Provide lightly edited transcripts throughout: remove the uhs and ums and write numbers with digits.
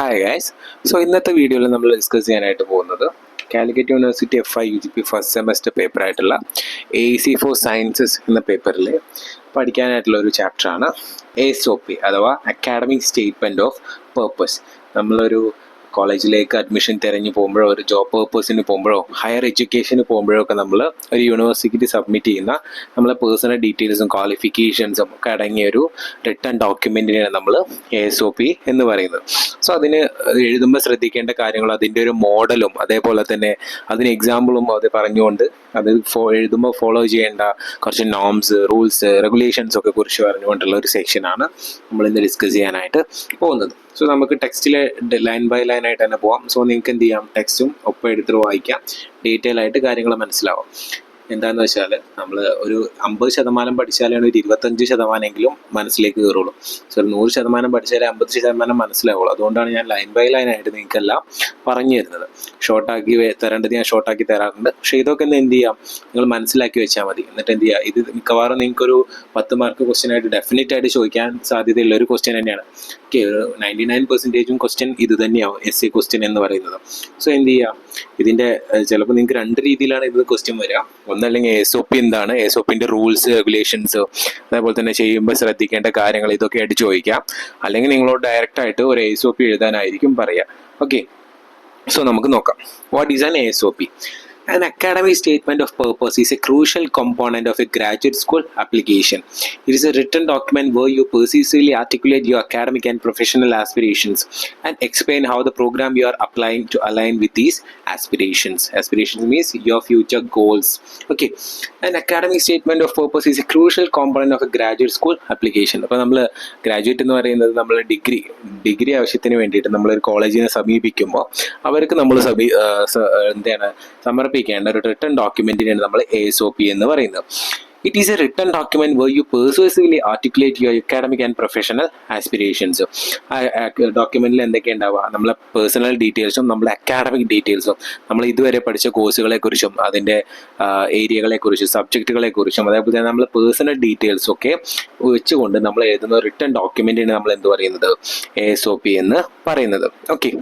Hi guys. ഇന്നത്തെ വീഡിയോയിൽ നമ്മൾ ഡിസ്കസ് ചെയ്യാനായിട്ട് പോകുന്നത് Calicut university FI UGP first semester പേപ്പറായിട്ടുള്ള AEC ഫോർ സയൻസസ് എന്ന പേപ്പറിൽ പഠിക്കാനായിട്ടുള്ള ഒരു ചാപ്റ്ററാണ് ASOP അഥവാ അക്കാഡമിക് സ്റ്റേറ്റ്മെൻറ്റ് ഓഫ് പേർപ്പസ്. നമ്മളൊരു കോളേജിലേക്ക് അഡ്മിഷൻ തിരഞ്ഞു പോകുമ്പോഴോ ഒരു ജോബ് പേർപ്പസിന് പോകുമ്പോഴോ ഹയർ എഡ്യൂക്കേഷന് പോകുമ്പോഴോ ഒക്കെ നമ്മൾ ഒരു യൂണിവേഴ്സിറ്റിക്ക് സബ്മിറ്റ് ചെയ്യുന്ന നമ്മളെ പേഴ്സണൽ ഡീറ്റെയിൽസും ക്വാളിഫിക്കേഷൻസും ഒക്കെ അടങ്ങിയ ഒരു റിട്ടേൺ ഡോക്യുമെൻറ്റിനെയാണ് നമ്മൾ ASOP എന്ന് പറയുന്നത്. അതിന് എഴുതുമ്പോൾ ശ്രദ്ധിക്കേണ്ട കാര്യങ്ങൾ, അതിൻ്റെ ഒരു മോഡലും അതേപോലെ തന്നെ അതിന് എക്സാമ്പിളും അത് പറഞ്ഞുകൊണ്ട് അത് എഴുതുമ്പോൾ ഫോളോ ചെയ്യേണ്ട കുറച്ച് നോംസ്, റൂൾസ്, റെഗുലേഷൻസ് ഒക്കെ കുറിച്ച് പറഞ്ഞുകൊണ്ടുള്ള ഒരു സെക്ഷനാണ് നമ്മളിന്ന് ഡിസ്കസ് ചെയ്യാനായിട്ട് പോകുന്നത്. നമുക്ക് ടെക്സ്റ്റിലെ ലൈൻ ബൈ ലൈൻ ആയിട്ട് തന്നെ പോവാം. നിങ്ങൾക്ക് എന്ത് ചെയ്യാം, ടെക്സ്റ്റും ഒപ്പം എടുത്തിട്ട് വായിക്കാം, ഡീറ്റെയിൽ ആയിട്ട് കാര്യങ്ങൾ മനസ്സിലാവും. എന്താണെന്ന് വെച്ചാൽ നമ്മൾ ഒരു 50% പഠിച്ചാലാണ് ഒരു 25% മനസ്സിലേക്ക് കയറുള്ളൂ. ഒരു 100% പഠിച്ചാലേ 50% മനസ്സിലാവുള്ളൂ. അതുകൊണ്ടാണ് ഞാൻ ലൈൻ ബൈ ലൈൻ ആയിട്ട് നിങ്ങൾക്കെല്ലാം പറഞ്ഞു തരുന്നത്. ഷോർട്ടാക്കി തരേണ്ടത് ഞാൻ ഷോർട്ടാക്കി തരാറുണ്ട്. പക്ഷേ ഇതൊക്കെ ഒന്ന് എന്ത് ചെയ്യാം, നിങ്ങൾ മനസ്സിലാക്കി വെച്ചാൽ മതി. എന്നിട്ട് എന്ത് ചെയ്യുക, ഇത് മിക്കവാറും നിങ്ങൾക്കൊരു 10 മാർക്ക് ക്വസ്റ്റ്യൻ ആയിട്ട് ഡെഫിനറ്റ് ആയിട്ട് ചോദിക്കാൻ സാധ്യതയുള്ള ഒരു ക്വസ്റ്റ്യൻ തന്നെയാണ്. ഒരു 99% ക്വസ്റ്റ്യൻ ഇത് തന്നെയാവും essay ക്വസ്റ്റ്യൻ എന്ന് പറയുന്നത്. എന്ത് ചെയ്യുക, ഇതിൻ്റെ ചിലപ്പോൾ നിങ്ങൾക്ക് 2 രീതിയിലാണ് ഇത് ക്വസ്റ്റ്യൻ വരിക. ഒന്നല്ലെങ്കിൽ ASOP എന്താണ്, ASOPന്റെ റൂൾസ്, റെഗുലേഷൻസ്, അതേപോലെ തന്നെ ചെയ്യുമ്പോൾ ശ്രദ്ധിക്കേണ്ട കാര്യങ്ങൾ, ഇതൊക്കെ ആയിട്ട് ചോദിക്കാം. അല്ലെങ്കിൽ നിങ്ങളോട് ഡയറക്റ്റ് ആയിട്ട് ഒരു ASOP എഴുതാനായിരിക്കും പറയുക. ഓക്കെ, നമുക്ക് നോക്കാം. What is an ASOP? An academic statement of purpose is a crucial component of a graduate school application. It is a written document where you persuasively articulate your academic and professional aspirations and explain how the program you are applying to align with these aspirations. Aspirations means your future goals. Okay. An academic statement of purpose is a crucial component of a graduate school application. അപ്പോൾ നമ്മൾ graduate എന്ന് പറയുന്നത് നമ്മൾ degree ആവശ്യത്തിന് വേണ്ടിയിട്ട് നമ്മളൊരു കോളേജിനെ സമീപിക്കുമ്പോൾ അവർക്ക് നമ്മൾ സമർപ്പിക്കേണ്ട ഒരു റിട്ടേൺ ഡോക്യുമെന്റിനാണ് നമ്മൾ ASOP എന്ന് പറയുന്നത്. It is a written document where you persuasively articulate your academic and professional aspirations. ഡോക്യുമെന്റിൽ എന്തൊക്കെ ഉണ്ടാവുക, നമ്മളെ പേഴ്സണൽ ഡീറ്റെയിൽസും നമ്മളെ അക്കാഡമിക് ഡീറ്റെയിൽസും നമ്മൾ ഇതുവരെ പഠിച്ച കോഴ്സുകളെ കുറിച്ചും അതിൻ്റെ ഏരിയകളെ കുറിച്ചും സബ്ജക്റ്റുകളെ കുറിച്ചും അതേപോലെ തന്നെ നമ്മൾ പേഴ്സണൽ ഡീറ്റെയിൽസും ഒക്കെ വെച്ചുകൊണ്ട് നമ്മൾ എഴുതുന്ന റിട്ടേൺ ഡോക്യുമെന്റിന് നമ്മൾ എന്ത് പറയുന്നത്, ASOP എന്ന് പറയുന്നത്. Okay,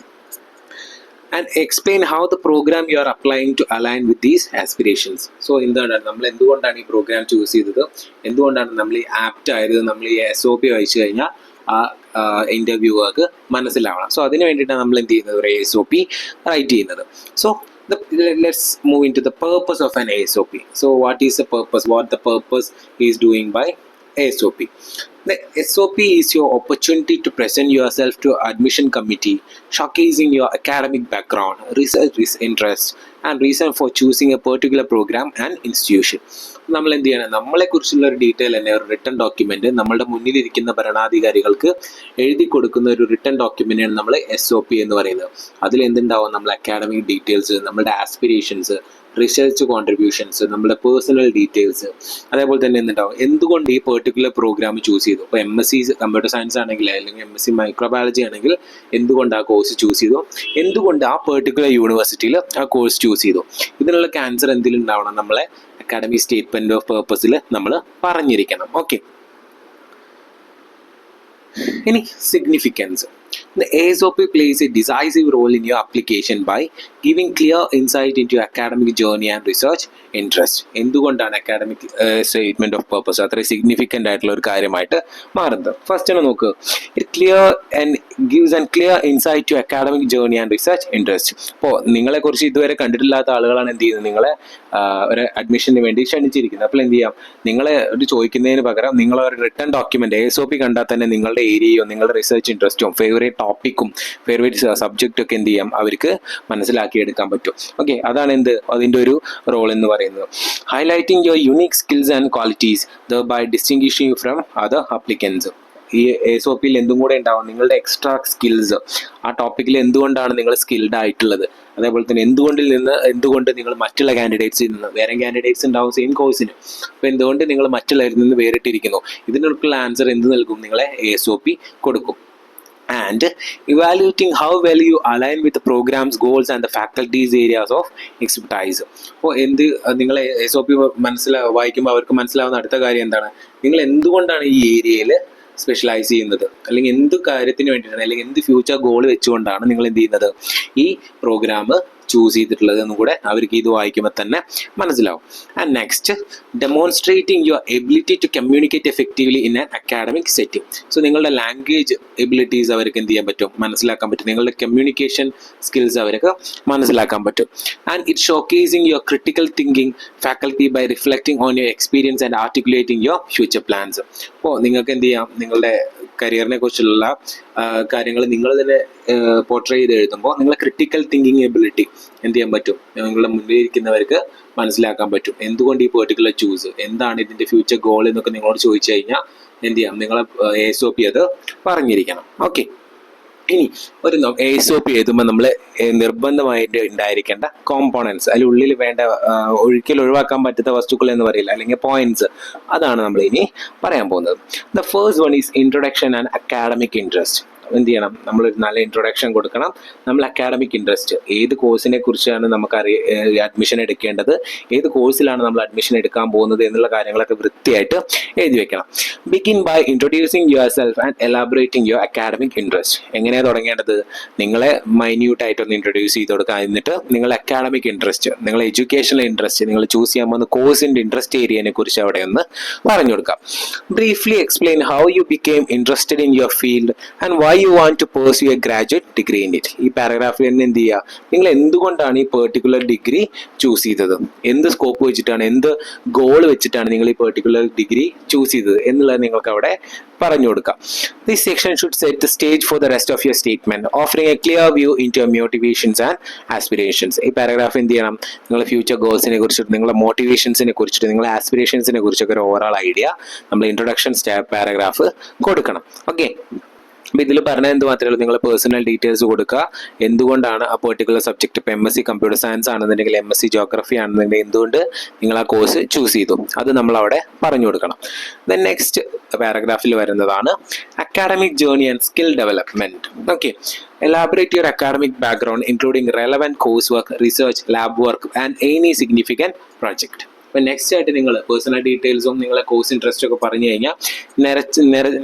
and explain how the program you are applying to align with these aspirations. എന്താണ് നമ്മൾ എന്തുകൊണ്ടാണ് ഈ പ്രോഗ്രാം ചൂസ് ചെയ്തത്, എന്തുകൊണ്ടാണ് നമ്മൾ ഈ ആപ്റ്റ് ആയത്, നമ്മൾ ഈ ASOP വായിച്ചു കഴിഞ്ഞാൽ ആ ഇൻ്റർവ്യൂവർക്ക് മനസ്സിലാവണം. അതിന് വേണ്ടിയിട്ടാണ് നമ്മൾ എന്ത് ചെയ്യുന്നത്, ഒരു ASOP റൈറ്റ് ചെയ്യുന്നത്. Let's move into the purpose of an ASOP. What is the purpose? What the purpose is doing by ASOP? The SOP is your opportunity to present yourself to admission committee, showcasing your academic background, research interest, and reason for choosing a particular program and institution. നമ്മൾ എന്ത് ചെയ്യണം, നമ്മളെക്കുറിച്ചുള്ള ഒരു detail തന്നെ ഒരു return document നമ്മളുടെ മുന്നിലിരിക്കുന്ന ഭരണാധികാരികൾക്ക് എഴുതി കൊടുക്കുന്ന ഒരു റിട്ടേൺ ഡോക്യുമെന്റാണ് നമ്മൾ SOP എന്ന് പറയുന്നത്. അതിൽ എന്തുണ്ടാവും, നമ്മൾ അക്കാഡമിക് ഡീറ്റെയിൽസ്, നമ്മുടെ ആസ്പിരേഷൻസ്, റിസർച്ച് കോൺട്രിബ്യൂഷൻസ്, നമ്മുടെ പേഴ്സണൽ ഡീറ്റെയിൽസ്, അതേപോലെ തന്നെ എന്തുണ്ടാവും, എന്തുകൊണ്ട് ഈ പെർട്ടിക്കുലർ പ്രോഗ്രാം ചൂസ് ചെയ്തു. ഇപ്പോൾ MSc കമ്പ്യൂട്ടർ സയൻസ് ആണെങ്കിൽ അല്ലെങ്കിൽ MSc മൈക്രോബയോളജി ആണെങ്കിൽ എന്തുകൊണ്ട് ആ കോഴ്സ് ചൂസ് ചെയ്തു, എന്തുകൊണ്ട് ആ പെർട്ടിക്കുലർ യൂണിവേഴ്സിറ്റിയിൽ ആ കോഴ്സ് ചൂസ് ചെയ്തു. ഇതിനുള്ള ആൻസർ എന്തെങ്കിലും ഉണ്ടാവണം, നമ്മളെ അക്കാഡമിക് സ്റ്റേറ്റ്മെന്റ് ഓഫ് പേർപ്പസിൽ നമ്മൾ പറഞ്ഞിരിക്കണം. ഓക്കെ, ഇനി significance. The ASOP plays a decisive role in your application by giving clear insight into your academic journey and research interest. എന്തുകൊണ്ടാണ് അക്കാഡമിക് സ്റ്റേറ്റ്മെന്റ് ഓഫ് പേർപ്പസ് അത്ര significant ആയിട്ടുള്ള ഒരു കാര്യമായിട്ട് മാറുന്നത്? ഫസ്റ്റ് തന്നെ നോക്കുക, gives a clear insight to academic journey and research interest. ഇപ്പോൾ നിങ്ങളെക്കുറിച്ച് ഇതുവരെ കണ്ടിട്ടില്ലാത്ത ആളുകളാണ് എന്ത് ചെയ്യുന്നത്, നിങ്ങളെ ഒരു അഡ്മിഷന് വേണ്ടി ക്ഷണിച്ചിരിക്കുന്നത്. അപ്പോൾ എന്ത് ചെയ്യാം, നിങ്ങളെ ഒരു ചോദിക്കുന്നതിന് പകരം നിങ്ങൾ ഒരു റിട്ടേൺ ഡോക്യുമെന്റ് ASOP കണ്ടാൽ തന്നെ നിങ്ങളുടെ ഏരിയയോ നിങ്ങളുടെ റിസർച്ച് ഇൻട്രസ്റ്റും ഫേവറേറ്റ് ടോപ്പിക്കും ഫേവറേറ്റ് സബ്ജക്റ്റും ഒക്കെ എന്ത് ചെയ്യാം, അവർക്ക് മനസ്സിലാക്കിയെടുക്കാൻ പറ്റും. ഓക്കെ, അതാണ് അതിൻ്റെ ഒരു റോൾ എന്ന് പറയുന്നത്. Highlighting your unique skills and qualities thereby distinguishing you from other applicants. ഈ ASOPയിൽ എന്തും കൂടെ ഉണ്ടാവും, നിങ്ങളുടെ എക്സ്ട്രാ സ്കിൽസ്, ആ ടോപ്പിക്കിൽ എന്തുകൊണ്ടാണ് നിങ്ങൾ സ്കിൽഡ് ആയിട്ടുള്ളത്, അതേപോലെ തന്നെ എന്തുകൊണ്ട് നിങ്ങൾ മറ്റുള്ള കാൻഡിഡേറ്റ്സിൽ നിന്ന്, വേറെ കാൻഡിഡേറ്റ്സ് ഉണ്ടാവും സെയിം കോഴ്സിന്, അപ്പോൾ എന്തുകൊണ്ട് നിങ്ങൾ മറ്റുള്ളവരിൽ നിന്ന് വേറിട്ടിരിക്കുന്നു, ഇതിനുള്ള ആൻസർ എന്ത് നൽകും, നിങ്ങളെ ASOP കൊടുക്കും. And evaluating how well you align with the program's goals and the faculty's areas of expertise. അപ്പോൾ നിങ്ങൾ ASOP വായിക്കുമ്പോൾ അവർക്ക് മനസ്സിലാവുന്ന അടുത്ത കാര്യം എന്താണ്, നിങ്ങൾ എന്തുകൊണ്ടാണ് ഈ ഏരിയയിൽ സ്പെഷ്യലൈസ് ചെയ്യുന്നത്, അല്ലെങ്കിൽ എന്ത് കാര്യത്തിന് വേണ്ടിയിട്ടാണ്, അല്ലെങ്കിൽ എന്ത് ഫ്യൂച്ചർ ഗോൾ വെച്ചുകൊണ്ടാണ് നിങ്ങൾ എന്ത് ചെയ്യുന്നത് ഈ പ്രോഗ്രാം ചൂസ് ചെയ്തിട്ടുള്ളത് എന്നും കൂടെ അവർക്ക് ഇത് വായിക്കുമ്പോൾ തന്നെ മനസ്സിലാവും. And next, demonstrating your ability to communicate effectively in an academic setting. So നിങ്ങളുടെ ലാംഗ്വേജ് എബിലിറ്റീസ് അവർക്ക് എന്ത് ചെയ്യാൻ പറ്റും, മനസ്സിലാക്കാൻ പറ്റും. നിങ്ങളുടെ കമ്മ്യൂണിക്കേഷൻ സ്കിൽസ് അവർക്ക് മനസ്സിലാക്കാൻ പറ്റും. And it showcasing your critical thinking faculty by reflecting on your experience and articulating your future plans. അപ്പോൾ നിങ്ങൾക്ക് എന്ത് ചെയ്യാം, നിങ്ങളുടെ കരിയറിനെ കുറിച്ചുള്ള കാര്യങ്ങൾ നിങ്ങൾ തന്നെ പോർട്രേ ചെയ്ത് എഴുതുമ്പോൾ നിങ്ങളുടെ ക്രിട്ടിക്കൽ തിങ്കിങ് എബിലിറ്റി എന്ത് ചെയ്യാൻ പറ്റും, നിങ്ങളുടെ മുന്നിൽ ഇരിക്കുന്നവർക്ക് മനസ്സിലാക്കാൻ പറ്റും. എന്തുകൊണ്ട് ഈ പെർട്ടിക്കുലർ ചൂസ്, എന്താണ് ഇതിൻ്റെ ഫ്യൂച്ചർ ഗോൾ എന്നൊക്കെ നിങ്ങളോട് ചോദിച്ചു കഴിഞ്ഞാൽ എന്ത് ചെയ്യാം, നിങ്ങളെ ASOP അത് പറഞ്ഞിരിക്കണം. ഓക്കെ, ഇനി ഒരു ASOP എഴുതുമ്പോൾ നമ്മൾ നിർബന്ധമായിട്ട് ഉണ്ടായിരിക്കേണ്ട കോമ്പോണൻസ്, അതിൽ ഉള്ളിൽ വേണ്ട ഒരിക്കലും ഒഴിവാക്കാൻ പറ്റാത്ത വസ്തുക്കൾ എന്ന് പറയില്ല, അല്ലെങ്കിൽ പോയിന്റ്സ്, അതാണ് നമ്മൾ ഇനി പറയാൻ പോകുന്നത്. The first one is introduction and academic interest. എന്ത് ചെയ്യണം, നമ്മളൊരു നല്ല ഇൻട്രൊഡക്ഷൻ കൊടുക്കണം. നമ്മൾ അക്കാഡമിക് ഇൻട്രസ്റ്റ്, ഏത് കോഴ്സിനെ കുറിച്ചാണ് നമുക്ക് അഡ്മിഷൻ എടുക്കേണ്ടത്, ഏത് കോഴ്സിലാണ് നമ്മൾ അഡ്മിഷൻ എടുക്കാൻ പോകുന്നത് എന്നുള്ള കാര്യങ്ങളൊക്കെ വൃത്തിയായിട്ട് എഴുതി വെക്കണം. Begin by introducing yourself and elaborating your academic interest. എങ്ങനെയാണ് തുടങ്ങേണ്ടത്, നിങ്ങളെ മൈന്യൂട്ടായിട്ടൊന്ന് ഇൻട്രൊഡ്യൂസ് ചെയ്ത് കൊടുക്കുക. എന്നിട്ട് നിങ്ങളുടെ അക്കാഡമിക് ഇൻട്രസ്റ്റ്, നിങ്ങളുടെ എഡ്യൂക്കേഷണൽ ഇൻട്രസ്റ്റ്, നിങ്ങൾ ചൂസ് ചെയ്യാൻ പോകുന്ന കോഴ്സിൻ്റെ ഇൻട്രസ്റ്റ് ഏരിയനെ കുറിച്ച് അവിടെ ഒന്ന് പറഞ്ഞു കൊടുക്കാം. Briefly explain how you became interested in your field and why you want to pursue a graduate degree in it. ഈ പാരഗ്രാഫിൽ തന്നെ എന്ത് ചെയ്യുക, നിങ്ങൾ എന്തുകൊണ്ടാണ് ഈ പെർട്ടിക്കുലർ ഡിഗ്രി ചൂസ് ചെയ്തത്, എന്ത് സ്കോപ്പ് വെച്ചിട്ടാണ്, എന്ത് ഗോൾ വെച്ചിട്ടാണ് നിങ്ങൾ ഈ പെർട്ടിക്കുലർ ഡിഗ്രി ചൂസ് ചെയ്തത് എന്നുള്ളത് നിങ്ങൾക്ക് അവിടെ പറഞ്ഞു കൊടുക്കാം. This section should set the stage for the rest of your statement, offering a clear view into your motivations and aspirations. ഈ പാരഗ്രാഫ് എന്ത് ചെയ്യണം, നിങ്ങളുടെ ഫ്യൂച്ചർ ഗോൾസിനെ കുറിച്ചിട്ട്, നിങ്ങളുടെ മോട്ടിവേഷൻസിനെ കുറിച്ചിട്ട്, നിങ്ങളുടെ ആസ്പിറേഷൻസിനെ കുറിച്ചൊക്കെ ഒരു ഓവറോൾ ഐഡിയ നമ്മൾ ഇൻട്രൊഡക്ഷൻ പാരഗ്രാഫ് കൊടുക്കണം. ഓക്കെ, അപ്പോൾ ഇതിൽ പറഞ്ഞാൽ എന്ത് മാത്രമേ ഉള്ളൂ, നിങ്ങളുടെ പേഴ്സണൽ ഡീറ്റെയിൽസ് കൊടുക്കുക, എന്തുകൊണ്ടാണ് ആ പെർട്ടിക്കുലർ സബ്ജക്റ്റ്, ഇപ്പോൾ MSc കമ്പ്യൂട്ടർ സയൻസ് ആണെന്നുണ്ടെങ്കിൽ, MSc ജോഗ്രഫി ആണെന്നുണ്ടെങ്കിൽ എന്തുകൊണ്ട് നിങ്ങൾ ആ കോഴ്സ് ചൂസ് ചെയ്തു, അത് നമ്മൾ അവിടെ പറഞ്ഞു കൊടുക്കണം. ദെൻ നെക്സ്റ്റ് പാരഗ്രാഫിൽ വരുന്നതാണ് academic journey and skill development. Okay, elaborate your academic background including relevant coursework, research, lab work and any significant project. അപ്പോൾ നെക്സ്റ്റ് ആയിട്ട് നിങ്ങൾ പേഴ്സണൽ ഡീറ്റെയിൽസും നിങ്ങളെ കോഴ്സ് ഇൻട്രസ്റ്റ് ഒക്കെ പറഞ്ഞു കഴിഞ്ഞാൽ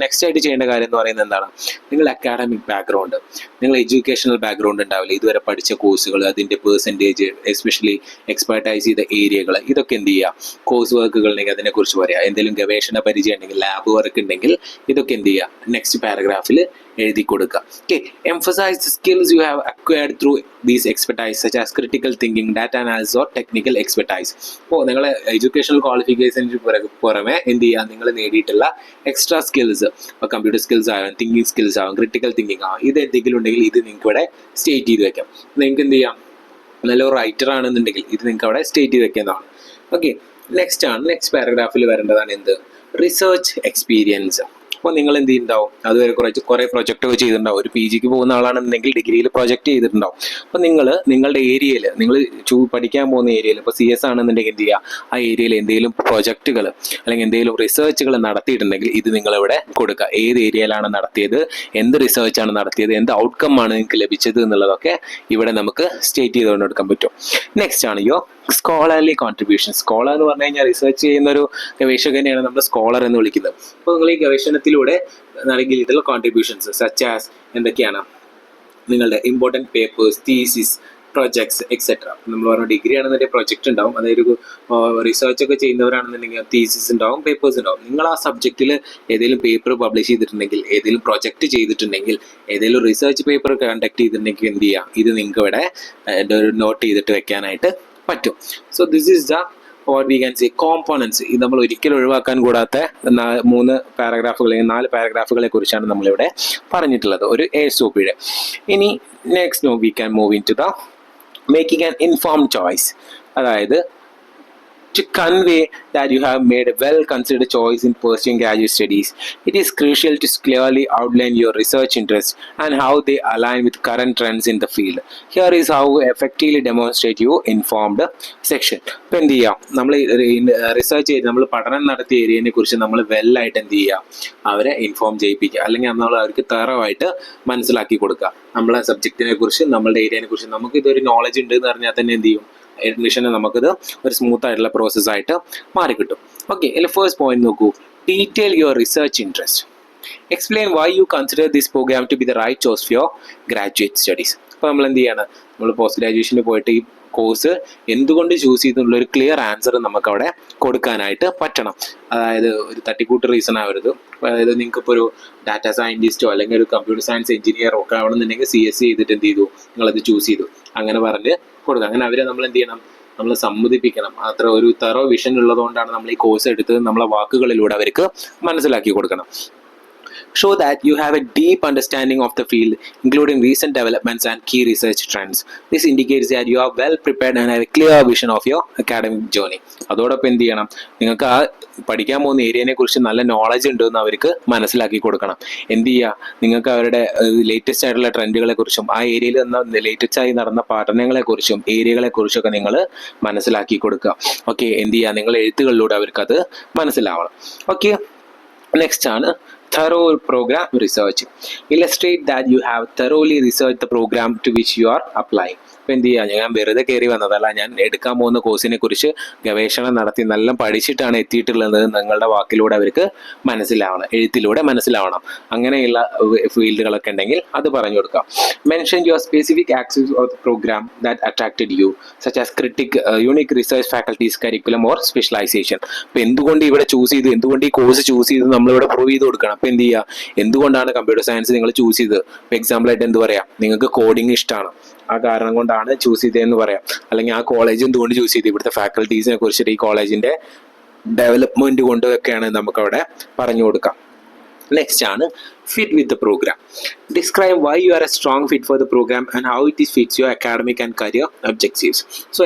നെക്സ്റ്റ് ആയിട്ട് ചെയ്യേണ്ട കാര്യം എന്ന് പറയുന്നത് എന്താണ്, നിങ്ങൾ അക്കാഡമിക് ബാക്ക്ഗ്രൗണ്ട്, നിങ്ങൾ എഡ്യൂക്കേഷണൽ ബാക്ക്ഗ്രൗണ്ട് ഉണ്ടാവില്ല, ഇതുവരെ പഠിച്ച കോഴ്സുകൾ, അതിൻ്റെ പെർസെൻറ്റേജ്, എസ്പെഷ്യലി എക്സ്പെർട്ടൈസ് ചെയ്ത ഏരിയകൾ, ഇതൊക്കെ എന്ത് ചെയ്യുക, കോഴ്സ് വർക്കുകൾ ഉണ്ടെങ്കിൽ അതിനെക്കുറിച്ച് പറയുക, എന്തെങ്കിലും ഗവേഷണ പരിചയം ഉണ്ടെങ്കിൽ, ലാബ് വർക്ക് ഉണ്ടെങ്കിൽ ഇതൊക്കെ എന്ത് ചെയ്യുക, നെക്സ്റ്റ് പാരഗ്രാഫിൽ എഴുതി കൊടുക്കുക. Okay, emphasise the skills you have acquired through these expertise such as critical thinking, data analysis or technical expertise. അപ്പോൾ നിങ്ങളെ എഡ്യൂക്കേഷണൽ ക്വാളിഫിക്കേഷന് പുറമെ എന്ത് ചെയ്യുക, നിങ്ങൾ നേടിയിട്ടുള്ള എക്സ്ട്രാ സ്കിൽസ്, ഇപ്പോൾ കമ്പ്യൂട്ടർ സ്കിൽസ് ആവാം, തിങ്കിങ് സ്കിൽസ് ആവാം, ക്രിട്ടിക്കൽ തിങ്കിങ് ആവാം, ഇത് എന്തെങ്കിലും ഉണ്ടെങ്കിൽ ഇത് നിങ്ങൾക്ക് ഇവിടെ സ്റ്റേറ്റ് ചെയ്ത് വെക്കാം. നിങ്ങൾക്ക് എന്ത് ചെയ്യാം, നല്ലൊരു റൈറ്റർ ആണെന്നുണ്ടെങ്കിൽ ഇത് നിങ്ങൾക്ക് അവിടെ സ്റ്റേറ്റ് ചെയ്ത് വെക്കുന്നതാണ്. ഓക്കെ, നെക്സ്റ്റ് പാരഗ്രാഫിൽ വരേണ്ടതാണ് എന്ത്, റിസർച്ച് എക്സ്പീരിയൻസ്. അപ്പോൾ നിങ്ങൾ എന്ത് ചെയ്യുന്നുണ്ടാവും, അതുവരെ കുറേ പ്രൊജക്റ്റൊക്കെ ചെയ്തിട്ടുണ്ടാവും. ഒരു PGക്ക് പോകുന്ന ആളാണെന്നുണ്ടെങ്കിൽ ഡിഗ്രിയിൽ പ്രൊജക്റ്റ് ചെയ്തിട്ടുണ്ടാവും. അപ്പോൾ നിങ്ങളുടെ ഏരിയയിൽ, നിങ്ങൾ പഠിക്കാൻ പോകുന്ന ഏരിയയിൽ, ഇപ്പോൾ CS ആണെന്നുണ്ടെങ്കിൽ എന്ത് ചെയ്യുക, ആ ഏരിയയിൽ എന്തെങ്കിലും പ്രൊജക്റ്റുകൾ അല്ലെങ്കിൽ എന്തെങ്കിലും റിസർച്ചുകൾ നടത്തിയിട്ടുണ്ടെങ്കിൽ ഇത് നിങ്ങളിവിടെ കൊടുക്കുക. ഏത് ഏരിയയിലാണ് നടത്തിയത്, എന്ത് റിസർച്ചാണ് നടത്തിയത്, എന്ത് ഔട്ട്കം ആണ് നിങ്ങൾക്ക് ലഭിച്ചത് എന്നുള്ളതൊക്കെ ഇവിടെ നമുക്ക് സ്റ്റേറ്റ് ചെയ്തുകൊണ്ട് എടുക്കാൻ പറ്റും. നെക്സ്റ്റ് ആണ് സ്കോളർലി കോൺട്രിബ്യൂഷൻ. സ്കോളർ എന്ന് പറഞ്ഞു കഴിഞ്ഞാൽ റിസർച്ച് ചെയ്യുന്ന ഒരു ഗവേഷകനെയാണ് നമ്മൾ സ്കോളർ എന്ന് വിളിക്കുന്നത്. അപ്പോൾ നിങ്ങൾ ഈ ഗവേഷണത്തിലൂടെ നൽകിയിട്ടുള്ള കോൺട്രിബ്യൂഷൻസ് സച്ച് ആസ് എന്തൊക്കെയാണ്, നിങ്ങളുടെ important papers, thesis, projects etcetera. നമ്മൾ പറഞ്ഞ ഡിഗ്രി ആണെന്നുണ്ടെങ്കിൽ പ്രൊജക്റ്റ് ഉണ്ടാവും, അതായത് ഒരു റിസർച്ച് ഒക്കെ ചെയ്യുന്നവരാണെന്നുണ്ടെങ്കിൽ തീസിസ് ഉണ്ടാവും, പേപ്പേഴ്സ് ഉണ്ടാവും. നിങ്ങൾ ആ സബ്ജക്റ്റിൽ ഏതെങ്കിലും പേപ്പർ പബ്ലിഷ് ചെയ്തിട്ടുണ്ടെങ്കിൽ, ഏതെങ്കിലും പ്രൊജക്റ്റ് ചെയ്തിട്ടുണ്ടെങ്കിൽ, ഏതെങ്കിലും റിസർച്ച് പേപ്പർ കണ്ടക്ട് ചെയ്തിട്ടുണ്ടെങ്കിൽ എന്ത് ചെയ്യുക, ഇത് നിങ്ങൾക്ക് ഇവിടെ നോട്ട് ചെയ്തിട്ട് വെക്കാനായിട്ട് പറ്റും. So this is the what we can say components. ഇത് നമ്മൾ ഒരിക്കലും ഒഴിവാക്കാൻ കൂടാത്ത 4 പാരഗ്രാഫുകളെ കുറിച്ചാണ് നമ്മളിവിടെ പറഞ്ഞിട്ടുള്ളത് ഒരു ASOPയുടെ. ഇനി next we can move in to the making an informed choice. അതായത് to convey that you have made a well-considered choice in pursuing graduate studies, it is crucial to clearly outline your research interests and how they align with current trends in the field. Here is how we effectively demonstrate you informed section. ഇപ്പോൾ എന്ത് ചെയ്യാം, നമ്മൾ research ചെയ്ത് നമ്മൾ പഠനം നടത്തിയ ഏരിയനെ കുറിച്ച് നമ്മൾ വെല്ലായിട്ട് എന്ത് ചെയ്യുക, അവരെ ഇൻഫോം ചെയ്യിപ്പിക്കുക, അല്ലെങ്കിൽ നമ്മൾ അവർക്ക് തറവായിട്ട് മനസ്സിലാക്കി കൊടുക്കുക. നമ്മളെ സബ്ജക്റ്റിനെ കുറിച്ച്, നമ്മളുടെ ഏരിയനെ കുറിച്ച് നമുക്ക് ഇതൊരു നോളജ് ഉണ്ട് എന്ന് പറഞ്ഞാൽ തന്നെ എന്ത് ചെയ്യും, അഡ്മിഷന് നമുക്കിത് ഒരു സ്മൂത്ത് ആയിട്ടുള്ള പ്രോസസ്സായിട്ട് മാറിക്കിട്ടും. ഓക്കെ, ഇതിൽ ഫസ്റ്റ് പോയിന്റ് നോക്കൂ, detail your research interest. Explain why you consider this programme to be the right choice for your graduate studies. അപ്പോൾ നമ്മൾ എന്ത് ചെയ്യണം, നമ്മൾ പോസ്റ്റ് ഗ്രാജുവേഷന് പോയിട്ട് ഈ കോഴ്സ് എന്തുകൊണ്ട് ചൂസ് ചെയ്തെന്നുള്ള ഒരു ക്ലിയർ ആൻസർ നമുക്ക് അവിടെ കൊടുക്കാനായിട്ട് പറ്റണം. അതായത് ഒരു തട്ടിക്കൂട്ട് റീസൺ ആവരുത്. അതായത് നിങ്ങൾക്ക് ഇപ്പോൾ ഒരു ഡാറ്റ സയൻറ്റിസ്റ്റോ അല്ലെങ്കിൽ ഒരു കമ്പ്യൂട്ടർ സയൻസ് എഞ്ചിനീയറോ ഒക്കെ ആവണമെന്നുണ്ടെങ്കിൽ CSE ചെയ്തിട്ട് എന്ത് ചെയ്തു, നിങ്ങളത് ചൂസ് ചെയ്തു, അങ്ങനെ പറഞ്ഞ് കൊടുക്കുക. അങ്ങനെ അവരെ നമ്മൾ എന്ത് ചെയ്യണം, നമ്മൾ സമ്മതിപ്പിക്കണം. അത്ര ഒരു തറോ വിഷൻ ഉള്ളതുകൊണ്ടാണ് നമ്മൾ ഈ കോഴ്സ് എടുത്തത് നമ്മളെ വാക്കുകളിലൂടെ അവർക്ക് മനസ്സിലാക്കി കൊടുക്കണം. Show that you have a deep understanding of the field, including recent developments and key research trends. This indicates that you are well prepared and have a clear vision of your academic journey. അതോടൊപ്പം എന്ത് ചെയ്യണം, നിങ്ങൾക്ക് ആ പഠിക്കാൻ പോകുന്ന ഏരിയനെ കുറിച്ച് നല്ല knowledge ഉണ്ടെന്ന് അവർക്ക് മനസ്സിലാക്കി കൊടുക്കണം. എന്ത് ചെയ്യുക, നിങ്ങൾക്ക് അവരുടെ ലേറ്റസ്റ്റ് ആയിട്ടുള്ള ട്രെൻഡുകളെ കുറിച്ചും ആ ഏരിയയിൽ ലേറ്റസ്റ്റ് ആയി നടന്ന പഠനങ്ങളെ കുറിച്ചും ഏരിയകളെ കുറിച്ചൊക്കെ നിങ്ങൾ മനസ്സിലാക്കി കൊടുക്കുക. ഓക്കെ, എന്ത് ചെയ്യുക, നിങ്ങൾ എഴുത്തുകളിലൂടെ അവർക്കത് മനസ്സിലാവണം. ഓക്കെ, നെക്സ്റ്റ് ആണ് thorough program research. Illustrate that you have thoroughly researched the program to which you are applying. അപ്പോൾ എന്ത് ചെയ്യുക, ഞാൻ വെറുതെ കയറി വന്നതല്ല, ഞാൻ എടുക്കാൻ പോകുന്ന കോഴ്സിനെ കുറിച്ച് ഗവേഷണം നടത്തി നല്ല പഠിച്ചിട്ടാണ് എത്തിയിട്ടുള്ളത് നിങ്ങളുടെ വാക്കിലൂടെ അവർക്ക് മനസ്സിലാവണം, എഴുത്തിലൂടെ മനസ്സിലാവണം. അങ്ങനെയുള്ള ഫീൽഡുകളൊക്കെ ഉണ്ടെങ്കിൽ അത് പറഞ്ഞു കൊടുക്കാം. Mention your specific aspects of the programme that attracted you, such as unique research faculties, curriculum or specialisation. അപ്പോൾ എന്തുകൊണ്ട് ഇവിടെ ചൂസ് ചെയ്തു, എന്തുകൊണ്ട് ഈ കോഴ്സ് ചൂസ് ചെയ്ത് നമ്മളിവിടെ പ്രൂവ് ചെയ്ത് കൊടുക്കണം. അപ്പോൾ എന്ത് ചെയ്യുക, എന്തുകൊണ്ടാണ് കമ്പ്യൂട്ടർ സയൻസ് നിങ്ങൾ ചൂസ് ചെയ്തത്. ഇപ്പോൾ എക്സാമ്പിളായിട്ട് എന്ത് പറയാം, നിങ്ങൾക്ക് കോഡിങ് ഇഷ്ടമാണ്, ആ കാരണം കൊണ്ടാണ് ചൂസ് ചെയ്തതെന്ന് പറയാം. അല്ലെങ്കിൽ ആ കോളേജ് എന്തുകൊണ്ട് ചൂസ് ചെയ്ത്, ഇവിടുത്തെ ഫാക്കൽറ്റീസിനെ കുറിച്ചിട്ട് ഈ കോളേജിന്റെ ഡെവലപ്മെന്റ് കൊണ്ടൊക്കെയാണ് നമുക്കവിടെ പറഞ്ഞു കൊടുക്കാം. നെക്സ്റ്റ് ആണ് fit with the program. Describe why you are a strong fit for the program and how it fits your academic and career objectives. So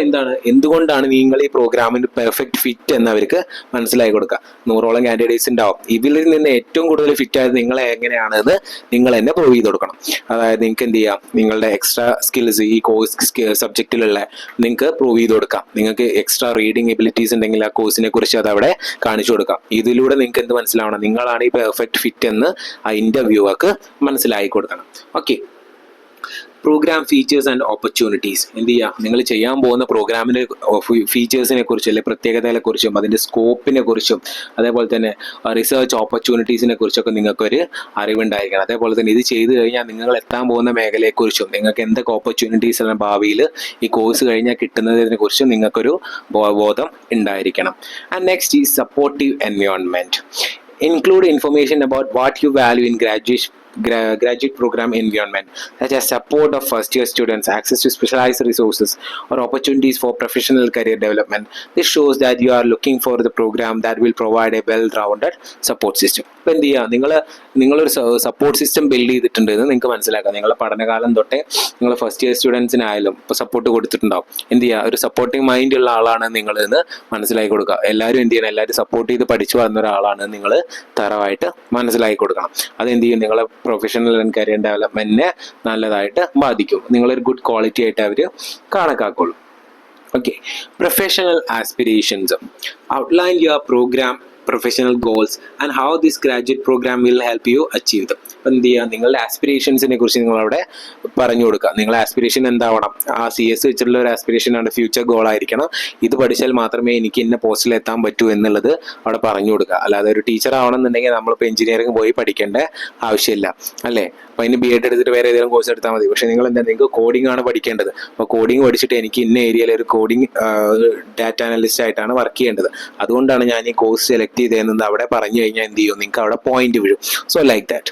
എന്തുകൊണ്ടാണ് നിങ്ങൾ ഈ പ്രോഗ്രാമിന് പെർഫെക്റ്റ് ഫിറ്റ് എന്നവർക്ക് മനസ്സിലാക്കി കൊടുക്കുക. 100ഓളം കാൻഡിഡേറ്റ്സ് ഉണ്ടാവും, ഇതിൽ നിന്ന് ഏറ്റവും കൂടുതൽ ഫിറ്റ് ആയത് നിങ്ങൾ എങ്ങനെയാണെന്ന് നിങ്ങൾ തന്നെ പ്രൂവ് ചെയ്ത് കൊടുക്കണം. അതായത് നിങ്ങൾക്ക് എന്ത് ചെയ്യാം, നിങ്ങളുടെ എക്സ്ട്രാ സ്കിൽസ് ഈ കോഴ്സ് സബ്ജക്റ്റിലുള്ള നിങ്ങൾക്ക് പ്രൂവ് ചെയ്ത് കൊടുക്കാം. നിങ്ങൾക്ക് എക്സ്ട്രാ റീഡിങ് എബിലിറ്റീസ് ഉണ്ടെങ്കിൽ ആ കോഴ്സിനെ കുറിച്ച് അത് അവിടെ കാണിച്ചു കൊടുക്കാം. ഇതിലൂടെ നിങ്ങൾക്ക് എന്ത് മനസ്സിലാവണം, നിങ്ങളാണ് ഈ പെർഫെക്റ്റ് ഫിറ്റ് എന്ന് ഇന്റർവ്യൂവർക്ക് മനസ്സിലാക്കി കൊടുക്കണം. Okay, programme features and opportunities. എന്ത് ചെയ്യുക, നിങ്ങൾ ചെയ്യാൻ പോകുന്ന പ്രോഗ്രാമിൻ്റെ ഫീച്ചേഴ്സിനെ കുറിച്ചും അല്ലെങ്കിൽ പ്രത്യേകതകളെ കുറിച്ചും അതിൻ്റെ സ്കോപ്പിനെ കുറിച്ചും അതേപോലെ തന്നെ റിസർച്ച് ഓപ്പർച്യൂണിറ്റീസിനെ കുറിച്ചൊക്കെ നിങ്ങൾക്കൊരു അറിവുണ്ടായിരിക്കണം. അതേപോലെ തന്നെ ഇത് ചെയ്തു കഴിഞ്ഞാൽ നിങ്ങൾ എത്താൻ പോകുന്ന മേഖലയെക്കുറിച്ചും നിങ്ങൾക്ക് എന്തൊക്കെ ഓപ്പർച്യൂണിറ്റീസ് ആണ് ഭാവിയിൽ ഈ കോഴ്സ് കഴിഞ്ഞാൽ കിട്ടുന്നതിനെ കുറിച്ചും നിങ്ങൾക്കൊരു ബോധം ഉണ്ടായിരിക്കണം. And next is supportive environment. Include information about what you value in graduate program environment, such as support of first year students, access to specialized resources or opportunities for professional career development. This shows that you are looking for the program that will provide a well-rounded support system. അപ്പോൾ എന്ത് ചെയ്യുക, നിങ്ങളൊരു support system build ചെയ്തിട്ടുണ്ട് എന്ന് നിങ്ങൾക്ക് മനസ്സിലാക്കാം. നിങ്ങളുടെ പഠനകാലം തൊട്ടേ നിങ്ങൾ ഫസ്റ്റ് ഇയർ സ്റ്റുഡൻസിനായാലും ഇപ്പോൾ സപ്പോർട്ട് കൊടുത്തിട്ടുണ്ടാവും. എന്ത് ചെയ്യുക, ഒരു സപ്പോർട്ടിങ് മൈൻഡ് ഉള്ള ആളാണ് നിങ്ങൾ എന്ന് മനസ്സിലാക്കി കൊടുക്കുക. എല്ലാവരും എന്ത് ചെയ്യണം, എല്ലാവരും സപ്പോർട്ട് ചെയ്ത് പഠിച്ചു വന്ന ഒരാളാണ് നിങ്ങൾ തറവായിട്ട് മനസ്സിലാക്കി കൊടുക്കണം. അതെന്ത് ചെയ്യും, നിങ്ങളെ പ്രൊഫഷണൽ ആൻഡ് കരിയർ ഡെവലപ്മെന്റിനെ നല്ലതായിട്ട് ബാധിക്കും. നിങ്ങളൊരു ഗുഡ് ക്വാളിറ്റി ആയിട്ട് അവർ കണക്കാക്കുള്ളൂ. Okay, professional aspirations. Outline your programme professional goals and how this graduate program will help you achieve them. അപ്പം എന്ത് ചെയ്യുക, നിങ്ങളുടെ ആസ്പിറേഷൻസിനെ കുറിച്ച് നിങ്ങളവിടെ പറഞ്ഞു കൊടുക്കുക. നിങ്ങളുടെ ആസ്പിറേഷൻ എന്താവണം, ആ CS വെച്ചിട്ടുള്ള ഒരു ആസ്പിറേഷനാണ്, ഫ്യൂച്ചർ ഗോൾ ആയിരിക്കണം. ഇത് പഠിച്ചാൽ മാത്രമേ എനിക്ക് ഇന്ന പോസ്റ്റിൽ എത്താൻ പറ്റൂ എന്നുള്ളത് അവിടെ പറഞ്ഞു കൊടുക്കുക. അല്ലാതെ ഒരു ടീച്ചർ ആവണമെന്നുണ്ടെങ്കിൽ നമ്മളിപ്പോൾ എഞ്ചിനീയറിംഗ് പോയി പഠിക്കേണ്ട ആവശ്യമില്ല, അല്ലേ? അപ്പോൾ അതിന് BEd എടുത്തിട്ട് വേറെ ഏതെങ്കിലും കോഴ്സ് എടുത്താൽ മതി. പക്ഷേ നിങ്ങൾ എന്താ, നിങ്ങൾക്ക് കോഡിംഗ് ആണ് പഠിക്കേണ്ടത്. അപ്പോൾ കോഡിംഗ് പഠിച്ചിട്ട് എനിക്ക് ഇന്ന ഏരിയയിൽ ഒരു കോഡിംഗ് ഡാറ്റ അനലിസ്റ്റ് ആയിട്ടാണ് വർക്ക് ചെയ്യേണ്ടത്. അതുകൊണ്ടാണ് ഞാൻ ഈ കോഴ്സ് സെലക്ട് ചെയ്തതെന്നത് അവിടെ പറഞ്ഞു കഴിഞ്ഞാൽ എന്ത് ചെയ്യും, നിങ്ങൾക്ക് അവിടെ പോയിന്റ് വീഴും. So like that.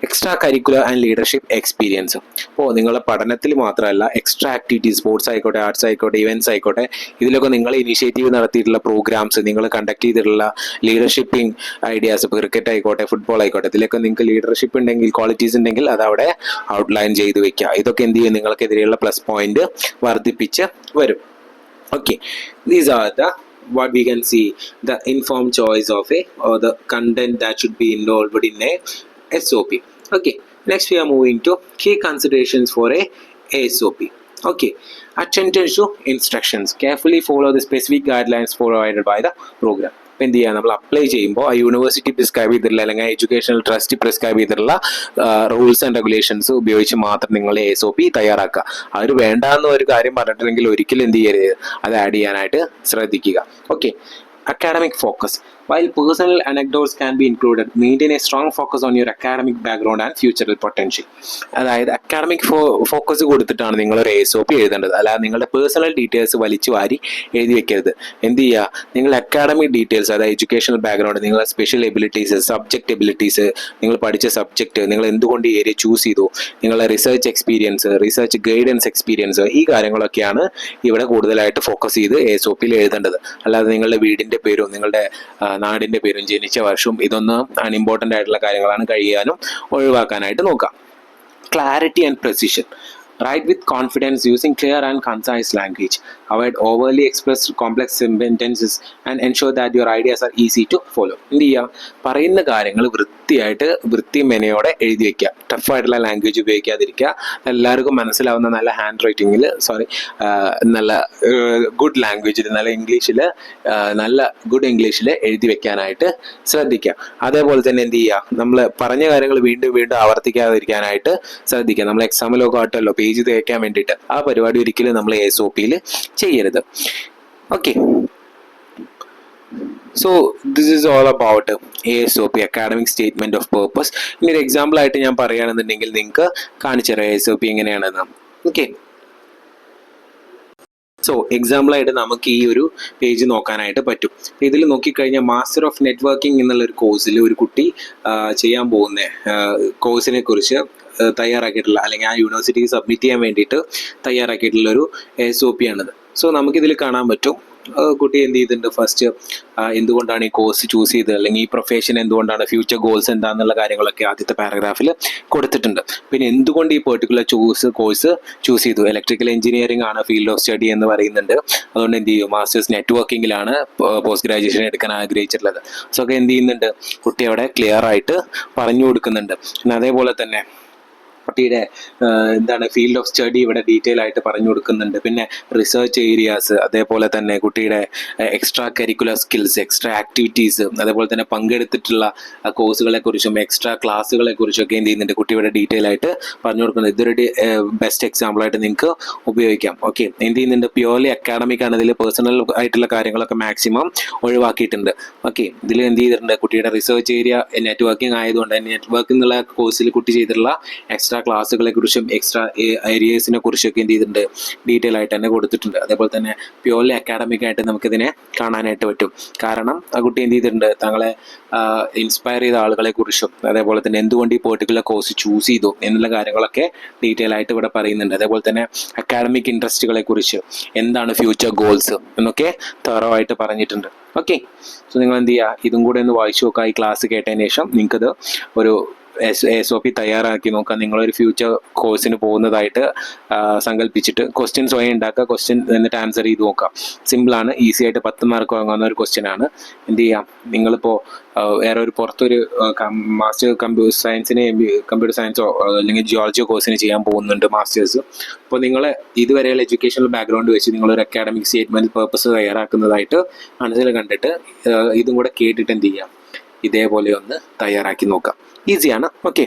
Extra curricular and leadership experience. അപ്പോൾ നിങ്ങളുടെ പഠനത്തിൽ മാത്രമല്ല, എക്സ്ട്രാ ആക്ടിവിറ്റീസ്, സ്പോർട്സ് ആയിക്കോട്ടെ, ആർട്സ് ആയിക്കോട്ടെ, ഇവൻറ്റ്സ് ആയിക്കോട്ടെ, ഇതിലൊക്കെ നിങ്ങൾ ഇനീഷ്യേറ്റീവ് നടത്തിയിട്ടുള്ള പ്രോഗ്രാംസ്, നിങ്ങൾ കണ്ടക്ട് ചെയ്തിട്ടുള്ള ലീഡർഷിപ്പിംഗ് ഐഡിയാസ്, ഇപ്പോൾ ക്രിക്കറ്റ് ആയിക്കോട്ടെ, ഫുട്ബോൾ ആയിക്കോട്ടെ, ഇതിലൊക്കെ നിങ്ങൾക്ക് ലീഡർഷിപ്പ് ഉണ്ടെങ്കിൽ, ക്വാളിറ്റീസ് ഉണ്ടെങ്കിൽ അതവിടെ ഔട്ട്ലൈൻ ചെയ്ത് വെക്കുക. ഇതൊക്കെ എന്ത് ചെയ്യും, നിങ്ങൾക്കെതിരെയുള്ള പ്ലസ് പോയിന്റ് വർദ്ധിപ്പിച്ച് വരും. Okay, these are the what we can see, the informed choice of or the content that should be involved in a SOP. Okay, next we are moving to key considerations for a SOP. Okay, attention to instructions. Carefully follow the specific guidelines provided by the program. എന്ത് ചെയ്യുക, നമ്മൾ apply ചെയ്യുമ്പോൾ ആ university prescribe ചെയ്തിട്ടുള്ള അല്ലെങ്കിൽ educational trust prescribe ചെയ്തിട്ടുള്ള rules and regulations ഉപയോഗിച്ച് മാത്രം നിങ്ങൾ SOP തയ്യാറാക്കുക. അവർ വേണ്ടാന്ന് ഒരു കാര്യം പറഞ്ഞിട്ടുണ്ടെങ്കിൽ ഒരിക്കലും എന്ത് ചെയ്യരുത്, അത് ആഡ് ചെയ്യാനായിട്ട് ശ്രദ്ധിക്കുക. Okay, academic focus. While personal anecdotes can be included, maintain a strong focus on your academic background and future potential. അതായത് അക്കാഡമിക് ഫോക്കസ് കൊടുത്തിട്ടാണ് നിങ്ങളൊരു ASOP എഴുതേണ്ടത്. അല്ലാതെ നിങ്ങളുടെ പേഴ്സണൽ ഡീറ്റെയിൽസ് വലിച്ചു വാരി എഴുതി വെക്കരുത്. എന്ത് ചെയ്യുക, നിങ്ങൾ അക്കാഡമിക് ഡീറ്റെയിൽസ്, അതായത് എഡ്യൂക്കേഷണൽ ബാക്ക്ഗ്രൗണ്ട്, നിങ്ങളുടെ സ്പെഷ്യൽ എബിലിറ്റീസ്, സബ്ജക്റ്റ് എബിലിറ്റീസ്, നിങ്ങൾ പഠിച്ച സബ്ജക്റ്റ്, നിങ്ങൾ എന്തുകൊണ്ട് ഈ ഏരിയ ചൂസ് ചെയ്തു, നിങ്ങളുടെ research experience, research guidance experience, ഈ കാര്യങ്ങളൊക്കെയാണ് ഇവിടെ കൂടുതലായിട്ട് ഫോക്കസ് ചെയ്ത് ASOPയിൽ എഴുതേണ്ടത്. അല്ലാതെ നിങ്ങളുടെ വീടിൻ്റെ പേരും നിങ്ങളുടെ നാടിൻ്റെ പേരും ജനിച്ച വർഷവും ഇതൊന്നും അൺഇമ്പോർട്ടൻ്റ് ആയിട്ടുള്ള കാര്യങ്ങളാണ്, കഴിയാനും ഒഴിവാക്കാനായിട്ട് നോക്കാം. Clarity and precision. Write with confidence using clear and concise language. Avoid overly expressed complex sentences and ensure that your ideas are easy to follow. എന്ത് ചെയ്യുക, പറയുന്ന കാര്യങ്ങൾ വൃത്തി മെനയോടെ എഴുതി വയ്ക്കുക. ടഫായിട്ടുള്ള ലാംഗ്വേജ് ഉപയോഗിക്കാതിരിക്കുക. എല്ലാവർക്കും മനസ്സിലാവുന്ന നല്ല ഹാൻഡ് റൈറ്റിങ്ങിൽ, നല്ല ഗുഡ് ലാംഗ്വേജിൽ, നല്ല ഇംഗ്ലീഷിൽ, നല്ല ഗുഡ് ഇംഗ്ലീഷിൽ എഴുതി വെക്കാനായിട്ട് ശ്രദ്ധിക്കുക. അതേപോലെ തന്നെ എന്ത് ചെയ്യുക, നമ്മൾ പറഞ്ഞ കാര്യങ്ങൾ വീണ്ടും വീണ്ടും ആവർത്തിക്കാതിരിക്കാനായിട്ട് ശ്രദ്ധിക്കുക. നമ്മൾ എക്സാമിലൊക്കെ ആയിട്ടല്ലോ പേജ് തേക്കാൻ വേണ്ടിയിട്ട്, ആ പരിപാടി ഒരിക്കലും നമ്മൾ ASOPയിൽ ചെയ്യരുത്. Okay, so this is all about ASOP, academic statement of purpose. ഇനി ഒരു എക്സാമ്പിൾ ആയിട്ട് ഞാൻ പറയുകയാണെന്നുണ്ടെങ്കിൽ നിങ്ങൾക്ക് കാണിച്ചു തരാം ASOP എങ്ങനെയാണെന്ന്. ഓക്കെ, സോ എക്സാമ്പിളായിട്ട് നമുക്ക് ഈ ഒരു പേജ് നോക്കാനായിട്ട് പറ്റും. ഇതിൽ നോക്കിക്കഴിഞ്ഞാൽ മാസ്റ്റർ ഓഫ് നെറ്റ്വർക്കിംഗ് എന്നുള്ളൊരു കോഴ്സിൽ ഒരു കുട്ടി ചെയ്യാൻ പോകുന്ന കോഴ്സിനെ കുറിച്ച് തയ്യാറാക്കിയിട്ടുള്ള, അല്ലെങ്കിൽ ആ യൂണിവേഴ്സിറ്റി സബ്മിറ്റ് ചെയ്യാൻ വേണ്ടിയിട്ട് തയ്യാറാക്കിയിട്ടുള്ളൊരു ASOP ആണിത്. സോ നമുക്കിതിൽ കാണാൻ പറ്റും കുട്ടി എന്ത് ചെയ്തിട്ടുണ്ട്, ഫസ്റ്റ് എന്തുകൊണ്ടാണ് ഈ കോഴ്സ് ചൂസ് ചെയ്തത്, അല്ലെങ്കിൽ ഈ പ്രൊഫഷൻ എന്തുകൊണ്ടാണ്, ഫ്യൂച്ചർ ഗോൾസ് എന്താണെന്നുള്ള കാര്യങ്ങളൊക്കെ ആദ്യത്തെ പാരഗ്രാഫിൽ കൊടുത്തിട്ടുണ്ട്. പിന്നെ എന്തുകൊണ്ട് ഈ പെർട്ടിക്കുലർ കോഴ്സ് ചൂസ് ചെയ്തു, ഇലക്ട്രിക്കൽ എഞ്ചിനീയറിംഗ് ആണ് ഫീൽഡ് ഓഫ് സ്റ്റഡി എന്ന് പറയുന്നുണ്ട്. അതുകൊണ്ട് എന്ത് ചെയ്യും, മാസ്റ്റേഴ്സ് നെറ്റ്വർക്കിങ്ങിലാണ് പോസ്റ്റ് ഗ്രാജുവേഷൻ എടുക്കാൻ ആഗ്രഹിച്ചിട്ടുള്ളത്. സോ ഒക്കെ എന്ത് ചെയ്യുന്നുണ്ട്, കുട്ടി അവിടെ ക്ലിയർ ആയിട്ട് പറഞ്ഞു കൊടുക്കുന്നുണ്ട്. പിന്നെ അതേപോലെ തന്നെ കുട്ടിയുടെ ഫീൽഡ് ഓഫ് സ്റ്റഡി ഇവിടെ ഡീറ്റെയിൽ ആയിട്ട് പറഞ്ഞു കൊടുക്കുന്നുണ്ട്. പിന്നെ റിസർച്ച് ഏരിയാസ്, അതേപോലെ തന്നെ കുട്ടിയുടെ extra curricular skills, extra activities, അതേപോലെ തന്നെ പങ്കെടുത്തിട്ടുള്ള കോഴ്സുകളെ കുറിച്ചും എക്സ്ട്രാ ക്ലാസ്സുകളെ കുറിച്ചൊക്കെ എന്ത് ചെയ്യുന്നുണ്ട്, കുട്ടി ഇവിടെ ഡീറ്റെയിൽ ആയിട്ട് പറഞ്ഞു കൊടുക്കുന്നത്. ഇതൊരു ബെസ്റ്റ് എക്സാമ്പിൾ ആയിട്ട് നിങ്ങൾക്ക് ഉപയോഗിക്കാം. ഓക്കെ, എന്ത് ചെയ്യുന്നുണ്ട്, പ്യുവർലി അക്കാഡമിക് ആണ്, ഇതിൽ പേഴ്സണൽ ആയിട്ടുള്ള കാര്യങ്ങളൊക്കെ മാക്സിമം ഒഴിവാക്കിയിട്ടുണ്ട്. ഓക്കെ, ഇതിൽ എന്ത് ചെയ്തിട്ടുണ്ട്, കുട്ടിയുടെ റിസർച്ച് ഏരിയ നെറ്റ്വർക്കിംഗ് ആയതുകൊണ്ട് നെറ്റ്വർക്കിംഗ് എന്നുള്ള കോഴ്സിൽ കുട്ടി ചെയ്തിട്ടുള്ള എക്സ്ട്രാ ക്ലാസ്സുകളെ കുറിച്ചും എക്സ്ട്രാ ഏരിയസിനെ കുറിച്ചൊക്കെ എന്ത് ചെയ്തിട്ടുണ്ട്, ഡീറ്റെയിൽ ആയിട്ട് തന്നെ കൊടുത്തിട്ടുണ്ട്. അതേപോലെ തന്നെ പ്യുവർലി അക്കാഡമിക് ആയിട്ട് നമുക്കിതിനെ കാണാനായിട്ട് പറ്റും. കാരണം ആ കുട്ടി എന്ത് ചെയ്തിട്ടുണ്ട്, തങ്ങളെ ഇൻസ്പയർ ചെയ്ത ആളുകളെ കുറിച്ചും അതേപോലെ തന്നെ എന്തുകൊണ്ട് ഈ പെർട്ടിക്കുലർ കോഴ്സ് ചൂസ് ചെയ്തു എന്നുള്ള കാര്യങ്ങളൊക്കെ ഡീറ്റെയിൽ ആയിട്ട് ഇവിടെ പറയുന്നുണ്ട്. അതേപോലെ തന്നെ അക്കാഡമിക് ഇൻട്രസ്റ്റുകളെ കുറിച്ച്, എന്താണ് ഫ്യൂച്ചർ ഗോൾസ് എന്നൊക്കെ തറോ ആയിട്ട് പറഞ്ഞിട്ടുണ്ട്. ഓക്കെ, സോ നിങ്ങൾ എന്ത് ചെയ്യുക, ഇതും കൂടെ ഒന്ന് വായിച്ചു നോക്കുക. ഈ ക്ലാസ് കേട്ടതിന് ശേഷം നിങ്ങൾക്കത് ഒരു ASOP തയ്യാറാക്കി നോക്കാം. നിങ്ങളൊരു ഫ്യൂച്ചർ കോഴ്സിന് പോകുന്നതായിട്ട് സങ്കല്പിച്ചിട്ട് ക്വസ്റ്റ്യൻ സ്വയം ഉണ്ടാക്കുക, ക്വസ്റ്റ്യൻ എന്നിട്ട് ആൻസർ ചെയ്ത് നോക്കാം. സിമ്പിളാണ്, ഈസി ആയിട്ട് 10 മാർക്ക് വാങ്ങാവുന്ന ഒരു ക്വസ്റ്റ്യൻ ആണ്. എന്ത് ചെയ്യാം, നിങ്ങളിപ്പോൾ വേറെ ഒരു പുറത്തൊരു മാസ്റ്റർ കമ്പ്യൂട്ടർ സയൻസോ അല്ലെങ്കിൽ ജിയോളജിയോ കോഴ്സിന് ചെയ്യാൻ പോകുന്നുണ്ട് മാസ്റ്റേഴ്സ്. അപ്പോൾ നിങ്ങൾ ഇതുവരെയുള്ള എഡ്യൂക്കേഷണൽ ബാക്ക്ഗ്രൗണ്ട് വെച്ച് നിങ്ങളൊരു അക്കാഡമിക് സ്റ്റേറ്റ്മെന്റ് പേർപ്പസ് തയ്യാറാക്കുന്നതായിട്ട് മനസ്സിൽ കണ്ടിട്ട് ഇതും കൂടെ കേട്ടിട്ട് എന്ത് ചെയ്യാം, ഇതേപോലെ ഒന്ന് തയ്യാറാക്കി നോക്കാം. ഈസിയാണ്. ഓക്കെ.